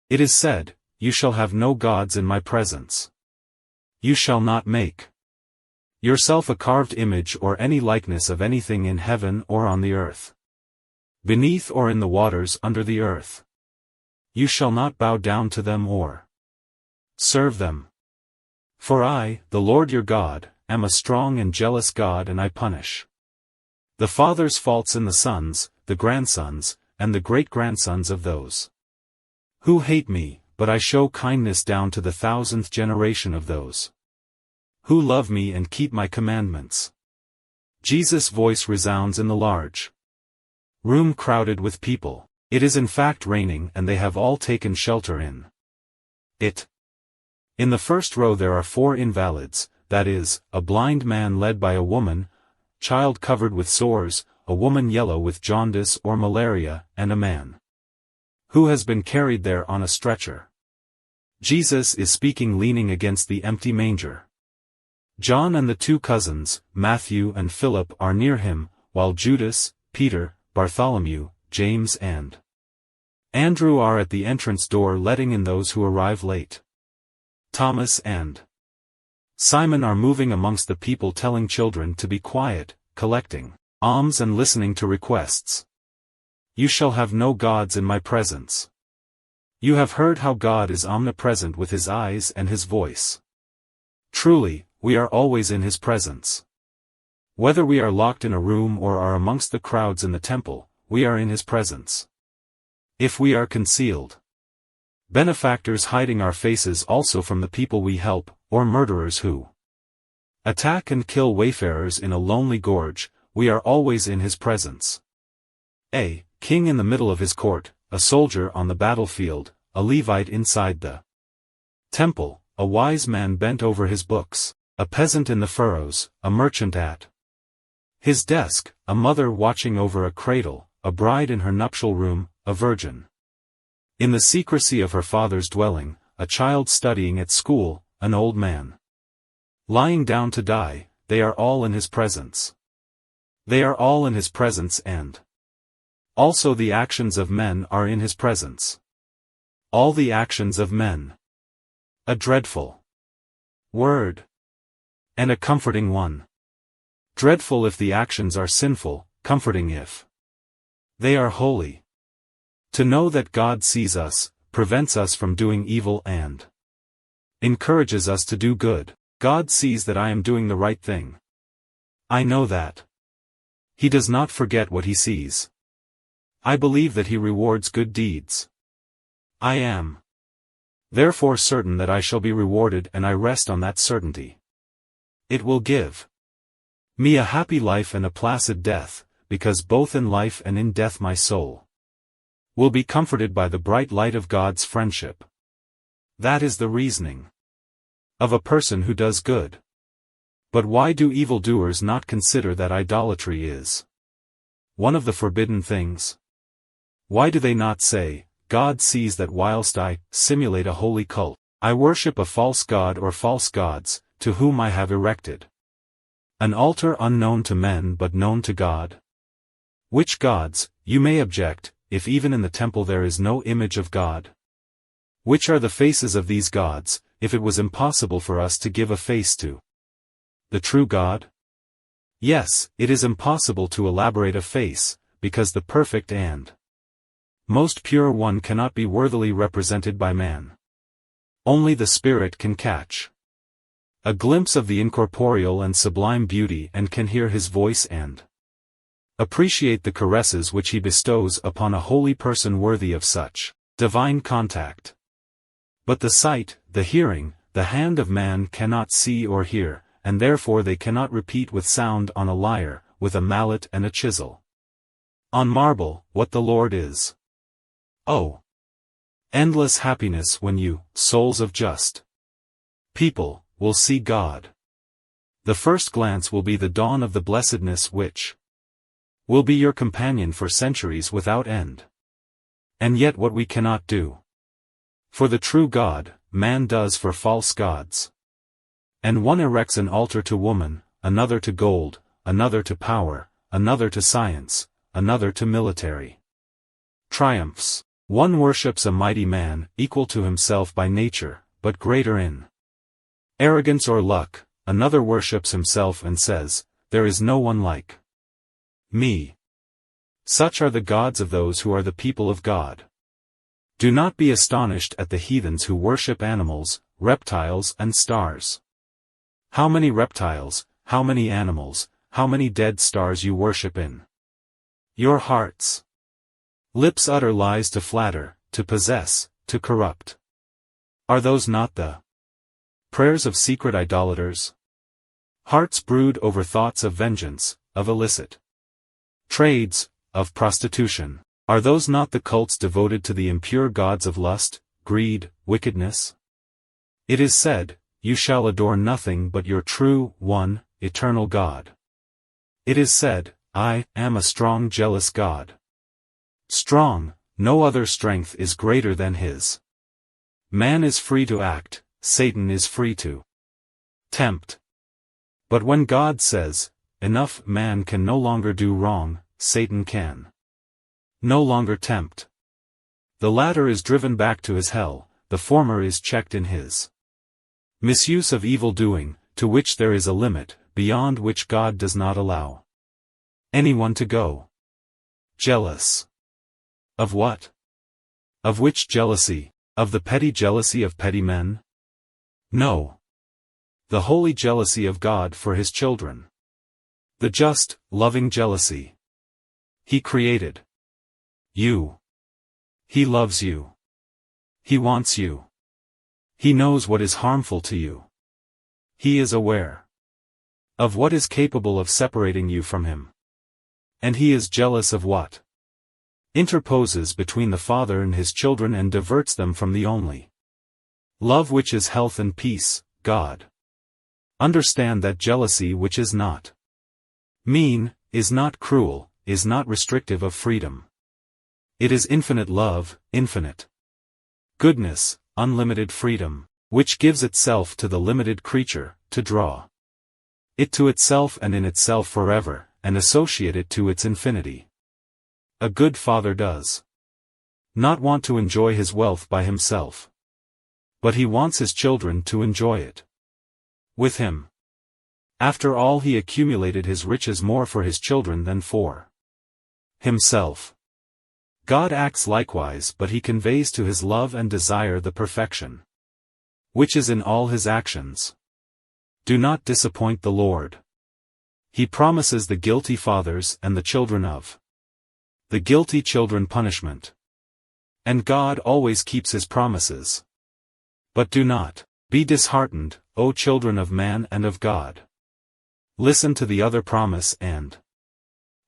It is said, "You shall have no gods in my presence." You shall not make yourself a carved image or any likeness of anything in heaven or on the earth, beneath or in the waters under the earth. You shall not bow down to them or serve them. For I, the Lord your God, am a strong and jealous God, and I punish the father's faults in the sons, the grandsons, and the great-grandsons of those who hate me, but I show kindness down to the 1,000th generation of those who love me and keep my commandments. Jesus' voice resounds in the large room crowded with people. It is in fact raining, and they have all taken shelter in it. In the first row there are 4 invalids, that is, a blind man led by a woman, child covered with sores, a woman yellow with jaundice or malaria, and a man who has been carried there on a stretcher. Jesus is speaking leaning against the empty manger. John and the 2 cousins, Matthew and Philip, are near him, while Judas, Peter, Bartholomew, James and Andrew are at the entrance door letting in those who arrive late. Thomas and Simon are moving amongst the people telling children to be quiet, collecting alms and listening to requests. You shall have no gods in my presence. You have heard how God is omnipresent with his eyes and his voice. Truly, we are always in his presence. Whether we are locked in a room or are amongst the crowds in the temple, we are in his presence. If we are concealed, benefactors hiding our faces also from the people we help, or murderers who attack and kill wayfarers in a lonely gorge, we are always in his presence. A king in the middle of his court, a soldier on the battlefield, a Levite inside the temple, a wise man bent over his books, a peasant in the furrows, a merchant at his desk, a mother watching over a cradle, a bride in her nuptial room, a virgin in the secrecy of her father's dwelling, a child studying at school, an old man lying down to die, they are all in his presence. They are all in his presence, and also the actions of men are in his presence. All the actions of men. A dreadful word. And a comforting one. Dreadful if the actions are sinful, comforting if they are holy. To know that God sees us, prevents us from doing evil and encourages us to do good. God sees that I am doing the right thing. I know that he does not forget what he sees. I believe that he rewards good deeds. I am therefore certain that I shall be rewarded, and I rest on that certainty. It will give me a happy life and a placid death, because both in life and in death my soul will be comforted by the bright light of God's friendship. That is the reasoning of a person who does good. But why do evildoers not consider that idolatry is one of the forbidden things? Why do they not say, God sees that whilst I simulate a holy cult, I worship a false god or false gods, to whom I have erected an altar unknown to men but known to God? Which gods, you may object, if even in the temple there is no image of God? Which are the faces of these gods, if it was impossible for us to give a face to the true God? Yes, it is impossible to elaborate a face, because the perfect and most pure one cannot be worthily represented by man. Only the Spirit can catch a glimpse of the incorporeal and sublime beauty, and can hear his voice and appreciate the caresses which he bestows upon a holy person worthy of such divine contact. But the sight, the hearing, the hand of man cannot see or hear, and therefore they cannot repeat with sound on a lyre, with a mallet and a chisel on marble, what the Lord is. Oh, endless happiness when you, souls of just people, will see God. The first glance will be the dawn of the blessedness which will be your companion for centuries without end. And yet what we cannot do for the true God, man does for false gods. And one erects an altar to woman, another to gold, another to power, another to science, another to military triumphs. One worships a mighty man, equal to himself by nature, but greater in arrogance or luck. Another worships himself and says, "There is no one like me." Such are the gods of those who are the people of God. Do not be astonished at the heathens who worship animals, reptiles and stars. How many reptiles, how many animals, how many dead stars you worship in your hearts. Lips utter lies to flatter, to possess, to corrupt. Are those not the prayers of secret idolaters? Hearts brood over thoughts of vengeance, of illicit trades, of prostitution. Are those not the cults devoted to the impure gods of lust, greed, wickedness? It is said, "You shall adore nothing but your true, one, eternal God." It is said, "I am a strong jealous God." Strong, no other strength is greater than his. Man is free to act, Satan is free to tempt. But when God says, "Enough," man can no longer do wrong, Satan can no longer tempt. The latter is driven back to his hell, the former is checked in his misuse of evil doing, to which there is a limit, beyond which God does not allow anyone to go. Jealous. Of what? Of which jealousy? Of the petty jealousy of petty men? No. The holy jealousy of God for his children. The just, loving jealousy. He created you. He loves you. He wants you. He knows what is harmful to you. He is aware of what is capable of separating you from him. And he is jealous of what interposes between the Father and his children and diverts them from the only love which is health and peace, God. Understand that jealousy which is not mean, is not cruel, is not restrictive of freedom. It is infinite love, infinite goodness, unlimited freedom, which gives itself to the limited creature, to draw it to itself and in itself forever, and associate it to its infinity. A good father does not want to enjoy his wealth by himself. But he wants his children to enjoy it with him. After all, he accumulated his riches more for his children than for himself. God acts likewise, but he conveys to his love and desire the perfection which is in all his actions. Do not disappoint the Lord. He promises the guilty fathers and the children of the guilty children punishment. And God always keeps his promises. But do not be disheartened, O children of man and of God. Listen to the other promise and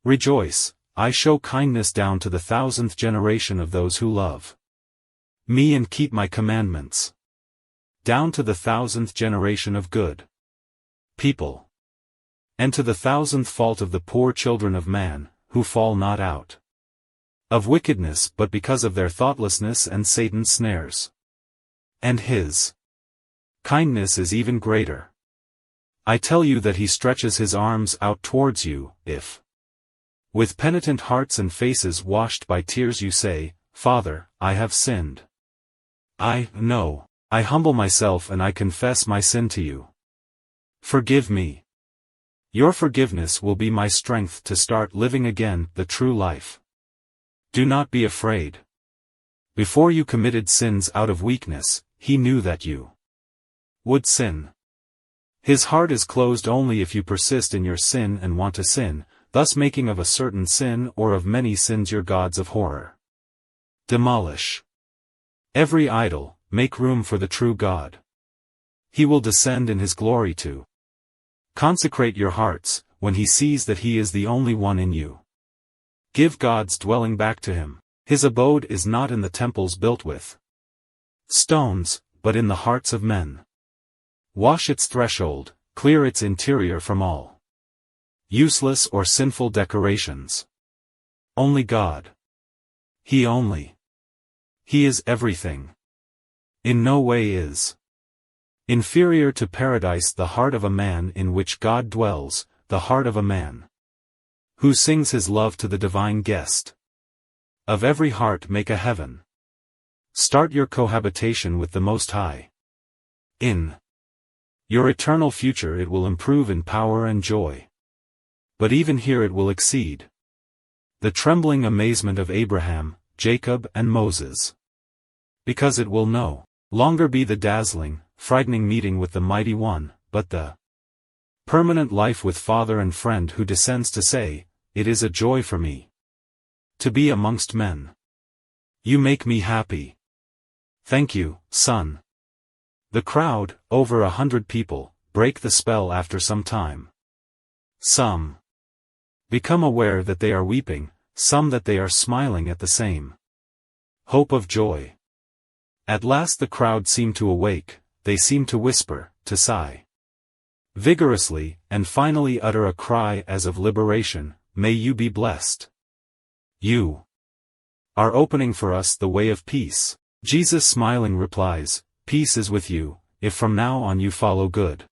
rejoice. I show kindness down to the 1,000th generation of those who love me and keep my commandments. Down to the 1,000th generation of good people. And to the 1,000th fault of the poor children of man, who fall not out of wickedness but because of their thoughtlessness and Satan's snares. And his kindness is even greater. I tell you that he stretches his arms out towards you, if with penitent hearts and faces washed by tears you say, "Father, I have sinned. I humble myself and I confess my sin to you. Forgive me." Your forgiveness will be my strength to start living again the true life. Do not be afraid. Before you committed sins out of weakness, he knew that you would sin. His heart is closed only if you persist in your sin and want to sin, thus making of a certain sin or of many sins your gods of horror. Demolish every idol, make room for the true God. He will descend in his glory to consecrate your hearts, when he sees that he is the only one in you. Give God's dwelling back to him. His abode is not in the temples built with stones, but in the hearts of men. Wash its threshold, clear its interior from all useless or sinful decorations. Only God. He only. He is everything. In no way is inferior to paradise the heart of a man in which God dwells, the heart of a man who sings his love to the divine guest. Of every heart make a heaven. Start your cohabitation with the Most High. In your eternal future it will improve in power and joy. But even here it will exceed the trembling amazement of Abraham, Jacob and Moses. Because it will no longer be the dazzling, frightening meeting with the Mighty One, but the permanent life with Father and friend who descends to say, "It is a joy for me to be amongst men. You make me happy. Thank you, Son." The crowd, over 100 people, break the spell after some time. Some become aware that they are weeping, some that they are smiling at the same hope of joy. At last the crowd seem to awake, they seem to whisper, to sigh vigorously, and finally utter a cry as of liberation, "May you be blessed. You are opening for us the way of peace." Jesus smiling replies, "Peace is with you, if from now on you follow good